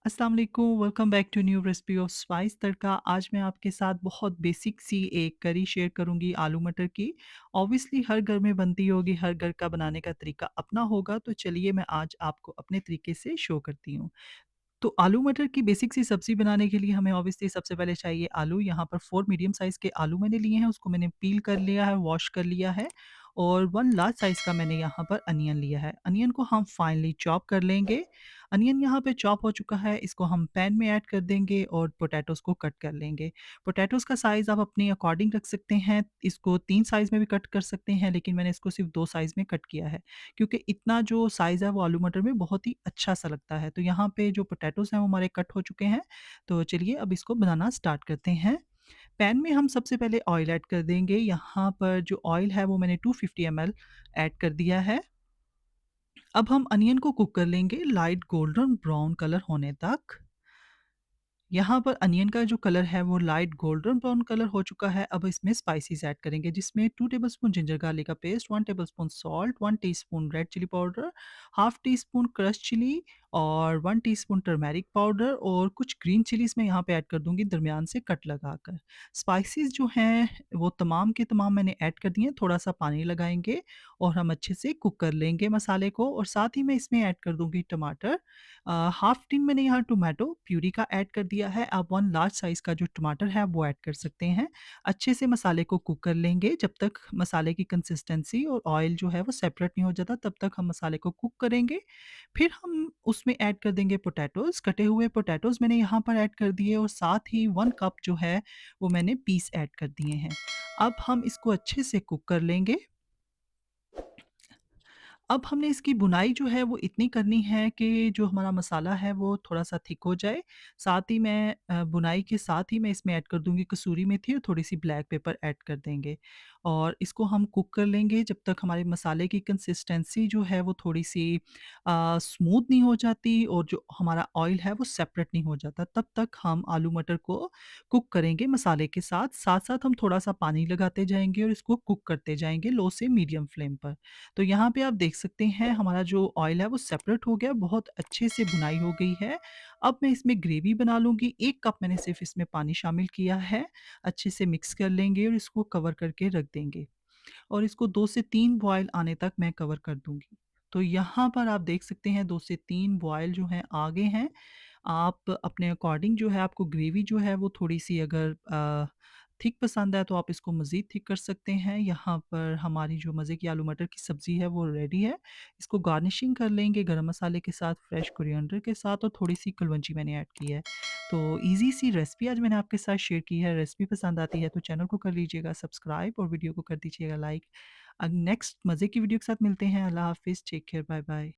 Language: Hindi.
अस्सलाम वालेकुम, welcome back to new recipe of spice tadka. आज मैं आपके साथ बहुत बेसिक सी एक करी शेयर करूंगी आलू मटर की। ऑब्वियसली हर घर में बनती होगी, हर घर का बनाने का तरीका अपना होगा, तो चलिए मैं आज आपको अपने तरीके से शो करती हूँ। तो आलू मटर की बेसिक सी सब्ज़ी बनाने के लिए हमें ऑब्वियसली सबसे पहले चाहिए आलू। यहाँ पर 4 मीडियम साइज़ के आलू मैंने लिए हैं, उसको मैंने पील कर लिया है, वॉश कर लिया है। और 1 लार्ज साइज़ का मैंने यहाँ पर अनियन लिया है। अनियन को हम फाइनली चॉप कर लेंगे। अनियन यहाँ पे चॉप हो चुका है, इसको हम पैन में ऐड कर देंगे और पोटैटोज़ को कट कर लेंगे। पोटैटोज़ का साइज़ आप अपने अकॉर्डिंग रख सकते हैं, इसको 3 साइज़ में भी कट कर सकते हैं, लेकिन मैंने इसको सिर्फ़ 2 साइज़ में कट किया है। क्योंकि इतना जो साइज़ है वो आलू मटर में बहुत ही अच्छा-सा लगता है। तो यहाँ पे जो पोटैटोज़ हैं वो हमारे कट हो चुके हैं। तो चलिए अब इसको बनाना स्टार्ट करते हैं। पैन में हम सबसे पहले ऑयल ऐड कर देंगे। यहाँ पर जो ऑयल है वो मैंने 250 ml ऐड कर दिया है। अब हम अनियन को कुक कर लेंगे लाइट गोल्डन ब्राउन कलर होने तक। यहाँ पर अनियन का जो कलर है वो लाइट गोल्डन ब्राउन कलर हो चुका है। अब इसमें स्पाइसेस ऐड करेंगे जिसमें 2 टेबलस्पून जिंजर गार्लिक का paste, 1 tablespoon salt, 1 teaspoon red chilli powder, half teaspoon crushed chilli और 1 टीस्पून टर्मेरिक पाउडर और कुछ ग्रीन चिलीज़ मैं यहाँ पे ऐड कर दूँगी दरमियान से कट लगाकर। स्पाइसेस जो हैं वो तमाम के तमाम मैंने ऐड कर दिए हैं, थोड़ा-सा पानी लगाएँगे और हम अच्छे से कुक कर लेंगे मसाले को और साथ ही मैं इसमें ऐड कर दूँगी टमाटर। हाफ टीन मैंने यहाँ टोमेटो प्यूरी का ऐड कर दिया है। आप 1 लार्ज साइज़ का जो टमाटर है वो ऐड कर सकते हैं। अच्छे से मसाले को कुक कर लेंगे जब तक मसाले की कंसिस्टेंसी और ऑयल जो है वो सेपरेट नहीं हो जाता, तब तक हम मसाले को कुक करेंगे। फिर हम उसमें ऐड कर देंगे पोटैटोज़। कटे हुए पोटैटोज़ मैंने यहाँ पर ऐड कर दिए और साथ ही 1 कप जो है वो मैंने पीस ऐड कर दिए हैं। अब हम इसको अच्छे से कुक कर लेंगे। अब हमने इसकी बुनाई जो है वो इतनी करनी है कि जो हमारा मसाला है वो थोड़ा-सा थिक हो जाए। साथ ही मैं बुनाई के साथ ही मैं इसमें ऐड कर दूँगी कसूरी मेथी और थोड़ी-सी ब्लैक पेपर ऐड कर देंगे। और इसको हम कुक कर लेंगे जब तक हमारे मसाले की कंसिस्टेंसी जो है वो थोड़ी-सी स्मूथ नहीं हो जाती और जो हमारा ऑयल है वो सेपरेट नहीं हो जाता। तब तक हम आलू मटर को कुक करेंगे मसाले के साथ। साथ-साथ हम थोड़ा-सा पानी लगाते जाएँगे और इसको कुक करते जाएँगे लो से मीडियम फ्लेम पर। तो यहाँ पे आप देख सकते हैं हमारा जो ऑयल है वो सेपरेट हो गया, बहुत अच्छे से भुनाई हो गई है। अब मैं इसमें ग्रेवी बना लूँगी, 1 कप मैंने सिर्फ़ इसमें पानी शामिल किया है। अच्छे से मिक्स कर लेंगे और इसको कवर करके रख देंगे और इसको 2 से 3 बॉयल आने तक मैं कवर कर दूँगी। तो यहाँ पर आप देख सकते हैं 2 से 3 बॉयल जो हैं आ गए हैं। आप अपने अकॉर्डिंग जो है आपको ग्रेवी जो है वो थोड़ी-सी अगर थिक पसंद है तो आप इसको मज़ीद थिक कर सकते हैं। यहाँ पर हमारी जो मज़े की आलू मटर की सब्ज़ी है वो रेडी है। इसको गार्निशिंग कर लेंगे गरम मसाले के साथ, फ्रेश कोरिएंडर के साथ और थोड़ी-सी कलवंजी मैंने ऐड की है। तो ईज़ी सी रेसिपी आज मैंने आपके साथ शेयर की है। रेसिपी पसंद आती है तो चैनल को कर लीजिएगा सब्सक्राइब और वीडियो को कर दीजिएगा लाइक। नेक्स्ट मज़े की वीडियो के साथ मिलते हैं। अल्लाह हाफ़िज़, टेक केयर, बाय बाय।